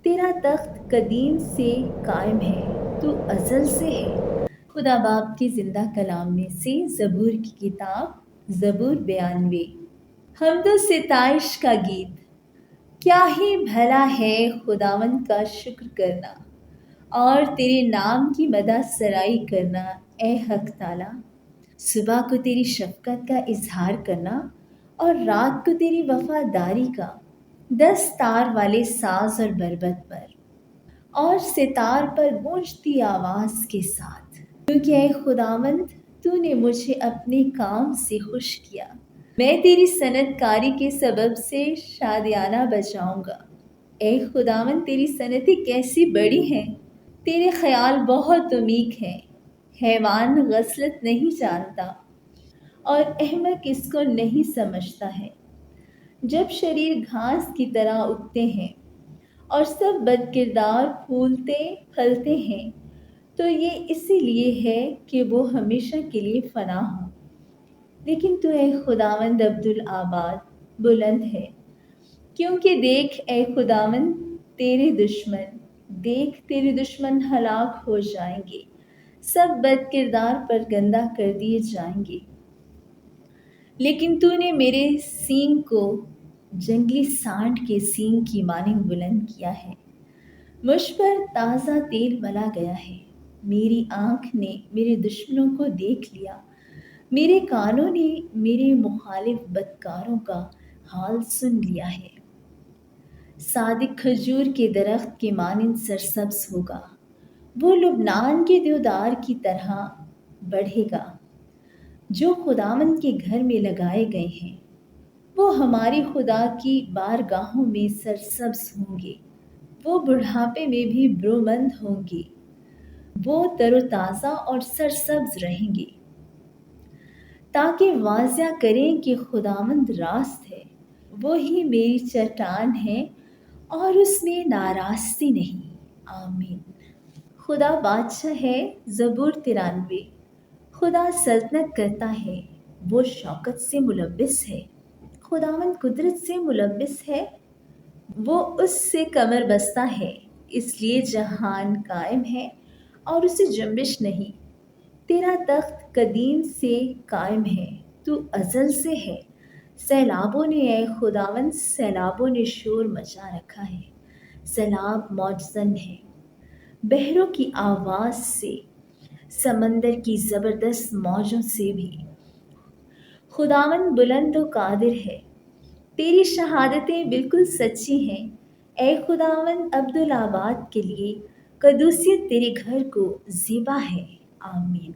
تیرا تخت قدیم سے قائم ہے، تو ازل سے ہے۔ خدا باپ کے زندہ کلام میں سے زبور کی کتاب زبور 92۔ حمد و ستائش کا گیت۔ کیا ہی بھلا ہے خداوند کا شکر کرنا اور تیرے نام کی مدح سرائی کرنا، اے حق تعالی۔ صبح کو تیری شفقت کا اظہار کرنا اور رات کو تیری وفاداری کا، 10 تار والے ساز اور بربط پر اور ستار پر گونجتی آواز کے ساتھ، کیونکہ اے خداوند تو نے مجھے اپنے کام سے خوش کیا۔ میں تیری صنعت کاری کے سبب سے شادیانہ بجاؤں گا۔ اے خداوند تیری صنعتیں کیسی بڑی ہیں، تیرے خیال بہت عمیق ہیں۔ حیوان غسلت نہیں جانتا اور احمق اس کو نہیں سمجھتا ہے۔ جب شریر گھاس کی طرح اگتے ہیں اور سب بد کردار پھولتے پھلتے ہیں، تو یہ اسی لیے ہے کہ وہ ہمیشہ کے لیے فنا ہوں۔ لیکن تو اے خداوند عبدالآباد بلند ہے، کیونکہ دیکھ اے خداوند دیکھ تیرے دشمن ہلاک ہو جائیں گے، سب بد کردار پر گندہ کر دیے جائیں گے۔ لیکن تو نے میرے سینگ کو جنگلی سانڈ کے سینگ کی مانند بلند کیا ہے۔ مجھ پر تازہ تیل ملا گیا ہے۔ میری آنکھ نے میرے دشمنوں کو دیکھ لیا، میرے کانوں نے میرے مخالف بدکاروں کا حال سن لیا ہے۔ صادق کھجور کے درخت کے مانند سرسبز ہوگا، وہ لبنان کے دیودار کی طرح بڑھے گا۔ جو خداوند کے گھر میں لگائے گئے ہیں، وہ ہمارے خدا کی بارگاہوں میں سرسبز ہوں گے۔ وہ بڑھاپے میں بھی برومند ہوں گے، وہ تر و تازہ اور سرسبز رہیں گے، تاکہ واضح کریں کہ خداوند راست ہے، وہی میری چٹان ہے اور اس میں ناراستی نہیں۔ آمین۔ خدا بادشاہ ہے۔ زبور 93۔ خدا سلطنت کرتا ہے، وہ شوکت سے ملبس ہے۔ خداوند قدرت سے ملبس ہے، وہ اس سے کمر بستہ ہے، اس لیے جہان قائم ہے اور اسے جنبش نہیں۔ تیرا تخت قدیم سے قائم ہے، تو ازل سے ہے۔ سیلابوں نے اے خداوند سیلابوں نے شور مچا رکھا ہے۔ سیلاب موجزن ہے، بحروں کی آواز سے، سمندر کی زبردست موجوں سے بھی۔ خداوند بلند و قادر ہے، تیری شہادتیں بالکل سچی ہیں۔ اے خداوند عبدالآباد کے لیے قدوسیت تیرے گھر کو زیبا ہے۔ آمین۔